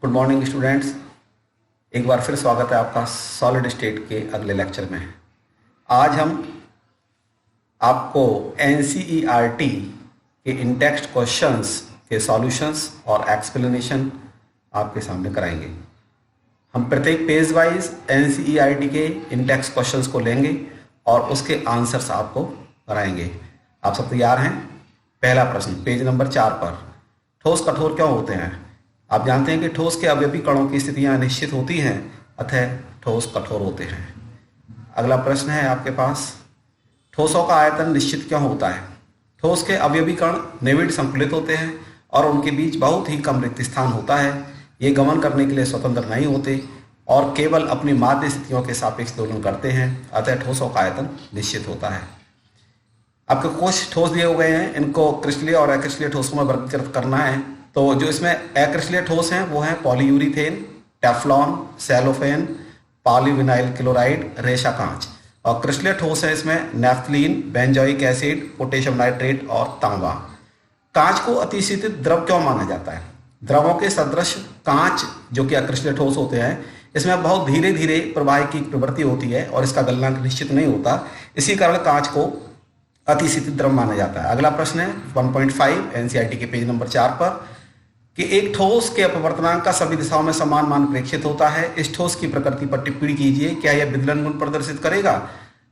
Good morning students. एक बार फिर स्वागत है आपका सॉलिड स्टेट के अगले लेक्चर में। आज हम आपको एनसीईआरटी के इन टेक्स्ट क्वेश्चंस के सॉल्यूशंस और एक्सप्लेनेशन आपके सामने कराएंगे। हम प्रत्येक पेज वाइज एनसीईआरटी के इन टेक्स्ट क्वेश्चंस को लेंगे और उसके आंसर्स आपको कराएंगे। आप सब तैयार हैं? पहला प्रश्न पेज नंबर 4 पर, ठोस कठोर क्यों होते हैं? आप जानते हैं कि ठोस के अवयवी कणों की स्थितियां निश्चित होती हैं, अतः ठोस कठोर होते हैं। अगला प्रश्न है आपके पास, ठोसों का आयतन निश्चित क्यों होता है? ठोस के अवयवी कण निविड़ संकुलित होते हैं और उनके बीच बहुत ही कम रिक्त स्थान होता है। ये गमन करने के लिए स्वतंत्र नहीं होते और केवल अपनी माध्य स्थितियों के सापेक्ष दोलन करते हैं, अतः ठोसों का आयतन निश्चित होता है। आपके कुछ ठोस दिए हुए हैं, इनको क्रिस्टलीय और अक्रिस्टलीय ठोसों में वर्गीकृत करना है। तो जो इसमें अक्रिस्टलीय ठोस हैं वो हैं पॉलीयूरीथेन, टेफ्लॉन, सेलोफेन, पॉलीविनाइल क्लोराइड, रेशा कांच। और क्रिस्टलीय ठोस है इसमें naphthalene, benzoic acid, potassium nitrate और तांबा। कांच को अतिशीतित द्रव क्यों माना जाता है? द्रवों के सदृश कांच जो कि अक्रिस्टलीय ठोस होते हैं, इसमें बहुत धीरे धीरे प्रवाह की प्रवृत्ति होती है और इसका गलनांक निश्चित नहीं होता। इसी कारण कांच को अतिशीतित द्रव माना जाता है। अगला प्रश्न है 1.5 एनसीईआरटी के पेज नंबर 4 पर कि एक ठोस के अपवर्तनांक का सभी दिशाओं में समान मान प्रेक्षित होता है। इस ठोस की प्रकृति पर टिप्पणी कीजिए, क्या यह विदलन गुण प्रदर्शित करेगा?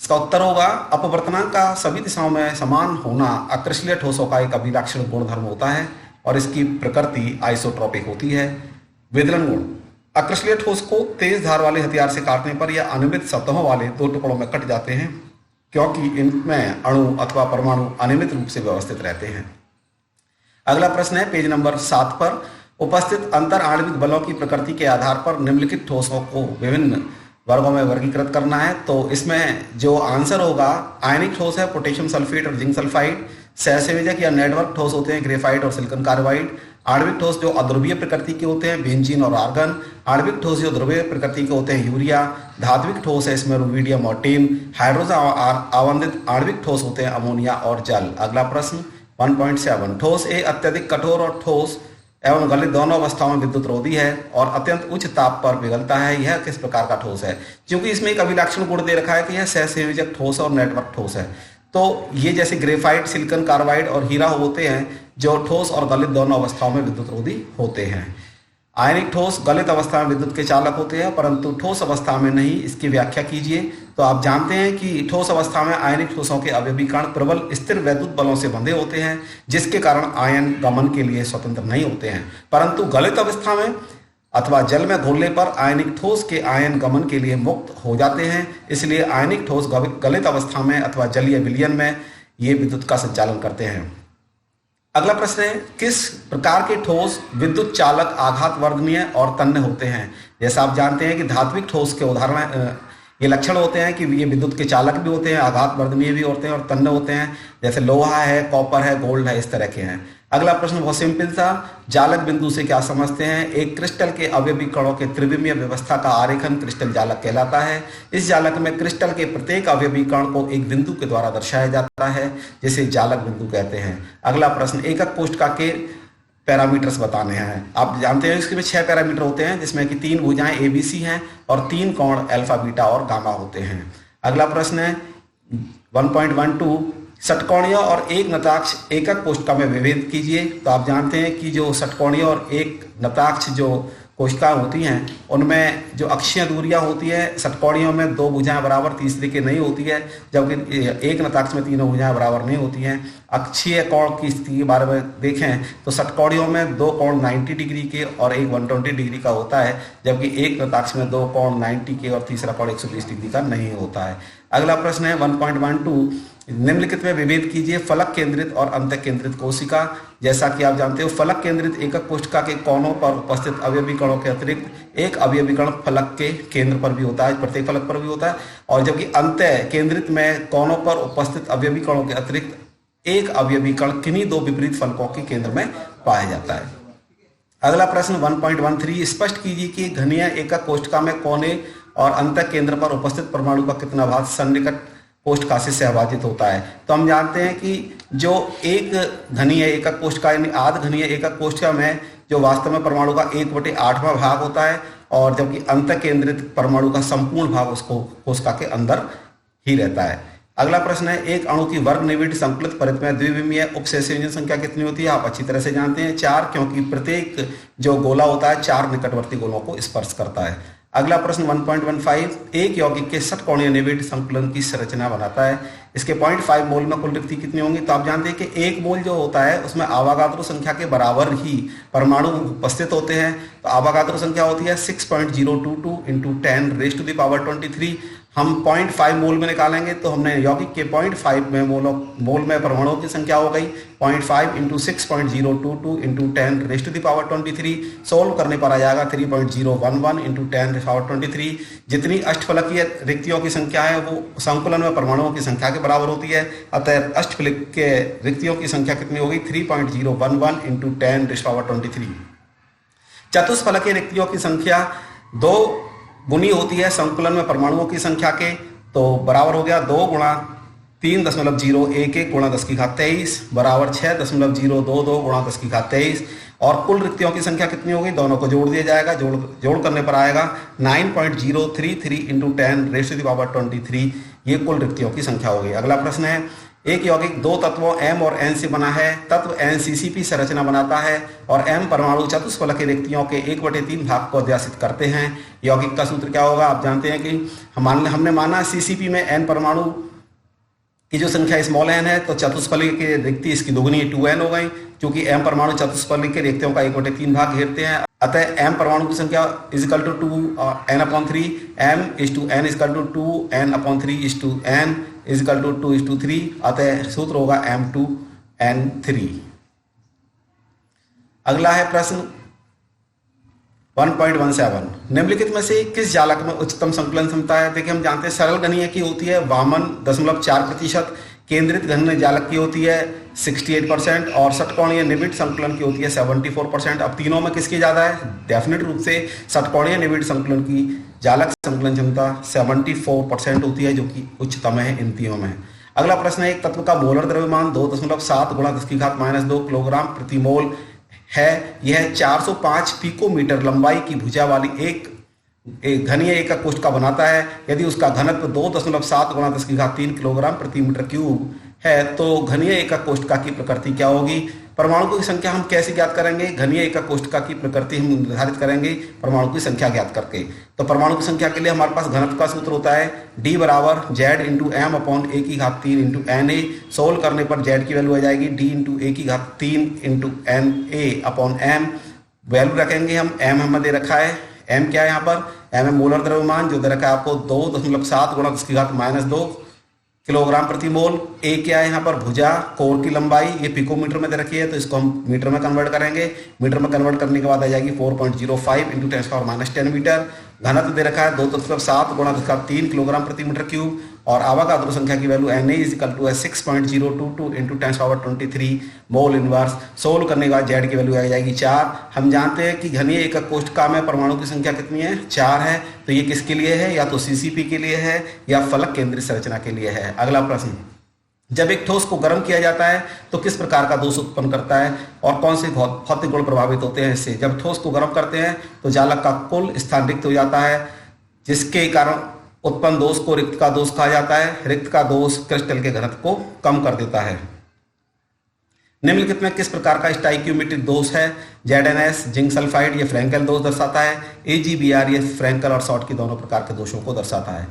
इसका उत्तर होगा अपवर्तनांक का सभी दिशाओं में समान होना अक्रिस्टलीय ठोसों का एक अभिलक्षण गुणधर्म होता है और इसकी प्रकृति आइसोट्रोपिक होती है। विदलन गुण, अक्रिस्टलीय ठोस को तेज धार वाले हथियार से काटने पर यह अनियमित सतहों वाले दो टुकड़ों में कट जाते हैं, क्योंकि इनमें अणु अथवा परमाणु अनियमित रूप से व्यवस्थित रहते हैं। अगला प्रश्न है पेज नंबर 7 पर, उपस्थित अंतर आणविक बलों की प्रकृति के आधार पर निम्नलिखित ठोसों को विभिन्न वर्गों में वर्गीकृत करना है। तो इसमें जो आंसर होगा, आयनिक ठोस है पोटेशियम सल्फेट और जिंक सल्फाइड, सहसंयोजक या नेटवर्क ठोस होते हैं ग्रेफाइट और सिलिकॉन कार्बाइड, आणविक ठोस जो अध्रुवीय प्रकृति के होते हैं बेंजीन और आर्गन, आणविक ठोस जो ध्रुवीय प्रकृति के होते हैं यूरिया, धात्विक ठोस है इसमें रुबिडियम और टिन, हाइड्रोजन आवंधित आणविक ठोस होते हैं अमोनिया और जल। अगला प्रश्न 1.7, ठोस ए अत्यधिक कठोर और ठोस एवं गलित दोनों अवस्थाओं में विद्युत रोधी है और अत्यंत उच्च ताप पर पिघलता है। यह किस प्रकार का ठोस है? क्योंकि इसमें एक अभिलक्षण गुण दे रखा है कि यह सहसंयोजक ठोस और नेटवर्क ठोस है। तो ये जैसे ग्रेफाइट, सिलिकॉन कार्बाइड और हीरा होते हैं जो ठोस और गलित दोनों अवस्थाओं में विद्युत रोधी होते हैं। आयनिक ठोस गलित अवस्था में विद्युत के चालक होते हैं परंतु ठोस अवस्था में नहीं। इसकी व्याख्या कीजिए। तो आप जानते हैं कि ठोस अवस्था में आयनिक ठोसों के अवयवी कण प्रबल स्थिर वैद्युत बलों से बंधे होते हैं, जिसके कारण आयन गमन के लिए स्वतंत्र नहीं होते हैं। परंतु गलित अवस्था में अथवा जल में घोलने पर आयनिक ठोस के आयन गमन के लिए मुक्त हो जाते हैं। इसलिए आयनिक ठोस गलित अवस्था में अथवा जलीय विलयन में ये विद्युत का संचालन करते हैं। अगला प्रश्न है, किस प्रकार के ठोस विद्युत चालक, आघात वर्धनीय और तन्य होते हैं? जैसा आप जानते हैं कि धात्विक ठोस के उदाहरण ये लक्षण होते हैं कि ये विद्युत के चालक भी होते हैं, आघात वर्धनीय भी होते हैं और तन्य होते हैं। जैसे लोहा है, कॉपर है, गोल्ड है, इस तरह के हैं। अगला प्रश्न बहुत सिंपल सा, जालक बिंदु से क्या समझते हैं? एक क्रिस्टल के अवयवी कणों के त्रिविमीय व्यवस्था का आरेखन क्रिस्टल जालक कहलाता है। इस जालक में क्रिस्टल के प्रत्येक अवयवी कण को एक बिंदु के द्वारा दर्शाया जाता है, जिसे जालक बिंदु कहते हैं। अगला प्रश्न, एकक कोष्ठका के पैरामीटर्स बताने हैं। आप जानते हैं इसमें 6 पैरामीटर होते हैं, जिसमें कि 3 भुजाएं ABC हैं और 3 कोण अल्फा, बीटा और गामा होते हैं। अगला प्रश्न है 1.12, षटकोणीय और एक नताक्ष एकक कोष्ठका में विभेद कीजिए। तो आप जानते हैं कि जो षटकोणीय और एक नताक्ष जो कोशिका होती हैं, उनमें जो अक्षीय दूरियां होती है, षटकोणियों में 2 भुजाएं बराबर तीसरे के नहीं होती है, जबकि एक नताक्ष में 3 भुजाएं बराबर नहीं होती हैं। अक्षीय कोण की स्थिति के बारे में देखें तो षटकोणियों में 2 कोण 90 डिग्री के और एक 120 डिग्री का होता है, जबकि एक नताक्ष में 2 कोण 90 के और तीसरा कोण 120 डिग्री का नहीं होता है। अगला प्रश्न है 1.12, निम्नलिखित में विभेद कीजिए फलक केंद्रित और अंत केंद्रित कोशिका। जैसा कि आप जानते हो, फलक केंद्रित एकक कोशिका के कोनों पर उपस्थित अवयवी कणों के अतिरिक्त एक अवयवी कण फलक के केंद्र पर भी होता है, प्रत्येक फलक पर भी होता है। और जबकि अंत केंद्रित में कोनों पर उपस्थित अवयवी कणों के अतिरिक्त एक अवयवी कण किन्हीं 2 विपरीत फलकों के केंद्र में पाया जाता है। अगला प्रश्न 1.13, स्पष्ट कीजिए कि घनीय एकक कोशिका में कोने और अंत केंद्र पर उपस्थित परमाणु का कितना भाग सन्निकट कोष्ठका से सहभाजित होता है। तो हम जानते हैं कि जो एक घनीय एकक कोशिका यानी आध घनीय एकक कोशिका में जो वास्तव में परमाणु का 1/8वां भाग होता है, और जबकि अंत केंद्रित परमाणु का संपूर्ण भाग उसको कोशिका के अंदर ही रहता है। अगला प्रश्न है, एक अणु की वर्ग निविड संकलित परिधमय द्विविमीय उपसंयोजन संख्या कितनी होती है? आप अच्छी तरह से जानते हैं 4, क्योंकि प्रत्येक जो गोला होता है 4 निकटवर्ती गोलों को स्पर्श करता है। अगला प्रश्न 1.15, एक यौगिक के षटकोणीय निविड संकुलन की संरचना बनाता है। इसके 0.5 मोल में कुल रिक्ति कितनी होंगी? तो आप जानते हैं कि 1 मोल जो होता है उसमें आवागाद्रो संख्या के बराबर ही परमाणु उपस्थित होते हैं। तो आवागाद्रो संख्या होती है 6.022 × 10⁻23। हम 0.5 मोल में निकालेंगे तो हमने यौगिक के 0.5 में मोल में परमाणुओं की संख्या हो गई 0.5 × 6.022 × 10⁻23। सोल्व करने पर आ जाएगा 3.011 × 10⁻23। जितनी अष्टफलकीय रिक्तियों की संख्या है वो संकुलन में परमाणुओं की संख्या के बराबर होती है। अतः अष्टफलकीय रिक्तियों की संख्या कितनी होगी? 3.011 × 10⁻23। चतुष्फलकीय रिक्तियों की संख्या 2 गुनी होती है संकुलन में परमाणुओं की संख्या के, तो बराबर हो गया 2 × 3.011 × 10⁻23 बराबर 6.022 × 10⁻23। और कुल रिक्तियों की संख्या कितनी होगी? दोनों को जोड़ दिया जाएगा, जोड़ करने पर आएगा 9.033 × 10⁻23। ये कुल रिक्तियों की संख्या होगी। अगला प्रश्न है, एक यौगिक 2 तत्वों M और N से बना है। तत्व N CCP संरचना बनाता है और M परमाणु चतुष्फलकीय रिक्तियों के 1/3 भाग को अध्यासित करते हैं। यौगिक का सूत्र क्या होगा? आप जानते हैं कि हमने माना CCP में N परमाणु की जो संख्या स्मॉल n है, तो चतुष्फलकीय की रिक्ति इसकी दोगुनी 2n हो गई, क्योंकि M परमाणु चतुष्फलकीय रिक्तियों का 1/3 भाग घेरते हैं। अतः M परमाणु की संख्या = 2n/3, M = n = 2n/3 n = 2:3। अतः सूत्र होगा M2n3। अगला है प्रश्न 1.17, निम्नलिखित में से किस जालक में उच्चतम संकलन क्षमता है? देखिए, हम जानते हैं सरल घनीय की होती है 52.4%, केंद्रित घनीय जालक की होती है 68% और षटकोणीय निविड संकलन की होती है 74%। अब तीनों में किसकी ज्यादा है? डेफिनेट रूप से षटकोणीय निविड संकलन की जालक संकलन क्षमता 74% होती है, जो कि उच्चतम है इन तीनों में। अगला प्रश्न है, एक तत्व का मोलर द्रव्यमान 2.7 × 10⁻² किलोग्राम प्रति मोल है। यह 405 पिकोमीटर लंबाई की भुजा वाली एक घनीय एकक कोष्ठ का बनाता है। यदि उसका घनत्व 2.7 × 10³ किलोग्राम प्रति मीटर क्यूब है, तो घनीय एकक कोष्ठका की प्रकृति क्या होगी? परमाणु की संख्या हम कैसे ज्ञात करेंगे? घनीय एकक कोष्ठका की प्रकृति हम निर्धारित करेंगे परमाणु की संख्या ज्ञात करके। तो परमाणु की संख्या के लिए हमारे पास घनत्व का सूत्र होता है D = Z × M/1/3 × Na। Solve करने पर Z की वैल्यू आ जाएगी D × 1/3 × Na/m। वैल्यू रखेंगे हम, M हमें दे रखा है, M क्या है यहाँ पर? M है मोलर द्रव्यमान, जो दे रखा है आपको 2.7 × 10⁻² किलोग्राम प्रति मोल। ए क्या है यहाँ पर? भुजा, कोर की लंबाई, ये पिकोमीटर में दे रखी है, तो इसको हम मीटर में कन्वर्ट करेंगे। मीटर में कन्वर्ट करने के बाद आ जाएगी 4.05 × 10⁻10 मीटर। घनत्व दे रखा है 2.7 × 10³ किलोग्राम प्रति मीटर क्यूब और आवागाद्रो संख्या की value Na = 6.022 × 10⁻23 mole inverse. Solve करने के बाद Z की वैल्यू आ जाएगी 4। हम जानते हैं कि घनीय एकक कोष्ठका में परमाणु की संख्या कितनी है? 4 है। तो ये किसके लिए है? या तो CCP के लिए है या फलक केंद्रित संरचना के लिए है। अगला प्रश्न, जब एक ठोस को गर्म किया जाता है तो किस प्रकार का दोष उत्पन्न करता है और कौन से भौतिक गुण प्रभावित होते हैं इससे? जब ठोस को गर्म करते हैं तो जालक का कुल स्थान रिक्त हो जाता है, जिसके कारण उत्पन्न दोष को रिक्त का दोष कहा जाता है। रिक्त का दोष क्रिस्टल के घनत्व को कम कर देता है। निम्नलिखित में किस प्रकार का स्टाइक्योमेट्रिक दोष है? ZNS जिंक सल्फाइड ये फ्रैंकल दोष दर्शाता है। AgBr ये फ्रैंकल और शॉर्ट की दोनों प्रकार के दोषों को दर्शाता है।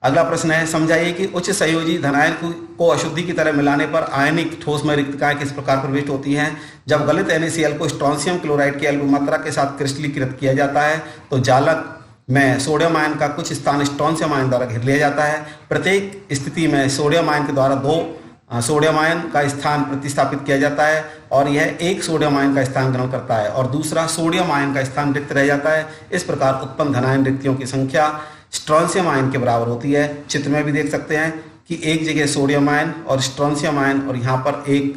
अगला प्रश्न है, समझाइए कि उच्च संयोजी धनायन को अशुद्धि की तरह मिलाने पर आयनिक ठोस में रिक्तकाएं किस प्रकार प्रविष्ट होती हैं? जब गलित NaCl को स्ट्रोंशियम क्लोराइड की अल्प मात्रा के साथ क्रिस्टलीकृत किया जाता है तो जालक में सोडियम आयन का कुछ स्थान स्ट्रोंशियम आयन द्वारा घेर लिया जाता है। प्रत्येक स्थिति में सोडियम आयन के द्वारा 2 सोडियम आयन का स्थान प्रतिस्थापित किया जाता है और यह एक सोडियम आयन का स्थान ग्रहण करता है और दूसरा सोडियम आयन का स्थान रिक्त रह जाता है। इस प्रकार उत्पन्न धनायन रिक्तियों की संख्या स्ट्रोंशियम आयन के बराबर होती है। चित्र में भी देख सकते हैं कि एक जगह सोडियम आयन और स्ट्रोंशियम आयन और यहाँ पर एक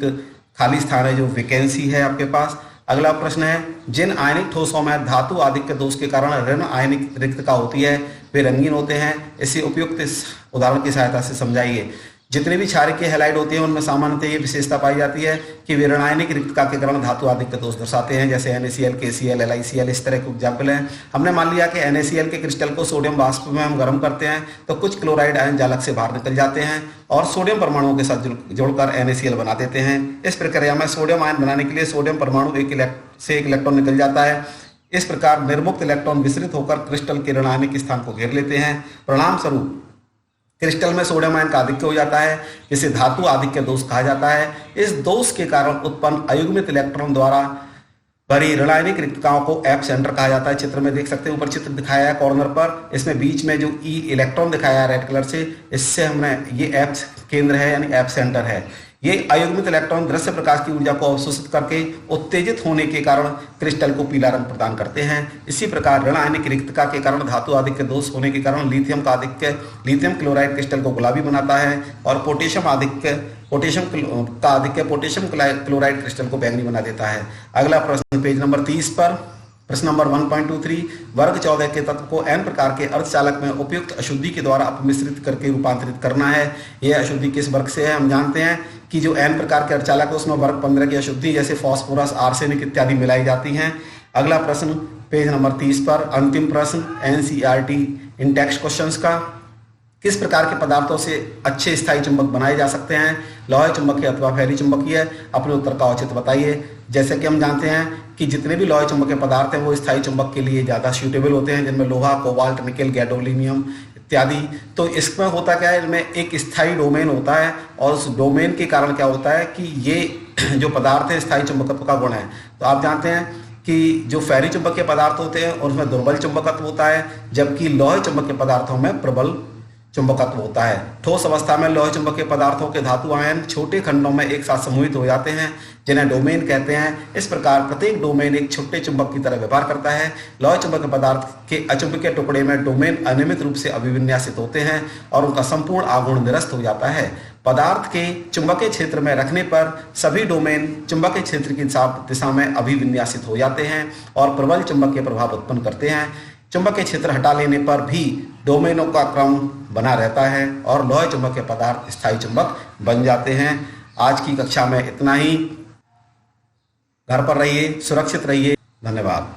खाली स्थान है जो वैकेंसी है आपके पास। अगला प्रश्न है, जिन आयनिक ठोसों में धातु आधिक्य दोष के कारण ऋण आयनिक रिक्तता होती है वे रंगीन होते हैं। इसे उपयुक्त इस उदाहरण की सहायता से समझाइए। जितने भी क्षारिक के हैलाइड होते हैं उनमें सामान्यतः ये विशेषता पाई जाती है कि वे रासायनिक रिक्तता के कारण धातु आदि के दोष दर्शाते हैं, जैसे NaCl, KCl, LiCl, इस तरह के एग्जाम्पल हैं। हमने मान लिया कि NaCl के क्रिस्टल को सोडियम वाष्प में हम गर्म करते हैं तो कुछ क्लोराइड आयन जालक से बाहर निकल जाते हैं और सोडियम परमाणुओं के साथ जोड़कर NaCl बना देते हैं। इस प्रक्रिया में सोडियम आयन बनाने के लिए सोडियम परमाणु एक इलेक्ट्रॉन निकल जाता है। इस प्रकार निर्मुक्त इलेक्ट्रॉन विसरित होकर क्रिस्टल के ऋणायनिक स्थान को घेर लेते हैं। परिणाम स्वरूप क्रिस्टल में सोडियम आयन का आधिक्य हो जाता है, जिसे धातु आधिक्य दोष कहा जाता है। इस दोष के कारण उत्पन्न अयुग्मित इलेक्ट्रॉन द्वारा भरी ऋणायनिक रिक्तताओं को एप सेंटर कहा जाता है। चित्र में देख सकते हैं, ऊपर चित्र दिखाया है कॉर्नर पर, इसमें बीच में जो ई इलेक्ट्रॉन दिखाया है रेड कलर से, इससे हमने ये एप केंद्र है यानी एप सेंटर है। ये अयुग्मित इलेक्ट्रॉन दृश्य प्रकाश की ऊर्जा को अवशोषित करके उत्तेजित होने के कारण क्रिस्टल को पीला रंग प्रदान करते हैं। इसी प्रकार ऋणायनिक रिक्तता के कारण धातु आधिक्य दोष होने के कारण लिथियम क्लोराइड क्रिस्टल को गुलाबी बनाता है और पोटेशियम क्लोराइड क्रिस्टल को बैंगनी बना देता है। अगला प्रश्न पेज नंबर 30 पर, प्रश्न नंबर 1.23, वर्ग 14 के तत्व को n प्रकार के अर्धचालक में उपयुक्त अशुद्धि के द्वारा अपमिश्रित करके रूपांतरित करना है। यह अशुद्धि किस वर्ग से है? हम जानते हैं कि जो n प्रकार के अर्धचालक है उसमें वर्ग 15 की अशुद्धि जैसे फास्फोरस, आर्सेनिक इत्यादि मिलाई जाती हैं। अगला प्रश्न पेज नंबर 30 पर, अंतिम प्रश्न NCERT इन टेक्स्ट क्वेश्चंस का, किस प्रकार के पदार्थों से अच्छे स्थायी चुंबक बनाए जा सकते हैं? लोहे चुंबकीय अथवा फेरी चुंबकीय? अपने उत्तर का औचित्य बताइए। जैसे कि हम जानते हैं कि जितने भी लोहे चुंबकीय पदार्थ हैं वो स्थायी चुंबक के लिए ज़्यादा सूटेबल होते हैं, जिनमें लोहा, कोबाल्ट, निकेल, गैडोलिनियम इत्यादि। तो इसमें होता क्या है, इनमें एक स्थायी डोमेन होता है और उस डोमेन के कारण क्या होता है कि ये जो पदार्थ है स्थायी चुंबकत्व का गुण है। तो आप जानते हैं कि जो फेरी चुंबकीय पदार्थ होते हैं और उसमें दुर्बल चुंबकत्व होता है, जबकि लोहे चुंबकीय पदार्थों में प्रबल चुंबकत्व होता है। ठोस अवस्था में लोहे चुंबकीय पदार्थों के धातु आयन छोटे खंडों में एक साथ समूहित हो जाते हैं, जिन्हें डोमेन कहते हैं। इस प्रकार प्रत्येक डोमेन एक छोटे चुंबक की तरह व्यवहार करता है। लोहे चुंबकीय पदार्थ के अचुंबकीय टुकड़े में डोमेन अनियमित रूप से अभिविन्यासित होते हैं और उनका संपूर्ण आघूर्ण निरस्त हो जाता है। पदार्थ के चुंबकीय क्षेत्र में रखने पर सभी डोमेन चुंबकीय क्षेत्र की दिशा में अभिविन्यासित हो जाते हैं और प्रबल चुंबकीय प्रभाव उत्पन्न करते हैं। चुंबकीय क्षेत्र हटा लेने पर भी डोमेनों का क्रम बना रहता है और लोहे चुंबकीय पदार्थ स्थायी चुंबक बन जाते हैं। आज की कक्षा में इतना ही। घर पर रहिए, सुरक्षित रहिए। धन्यवाद।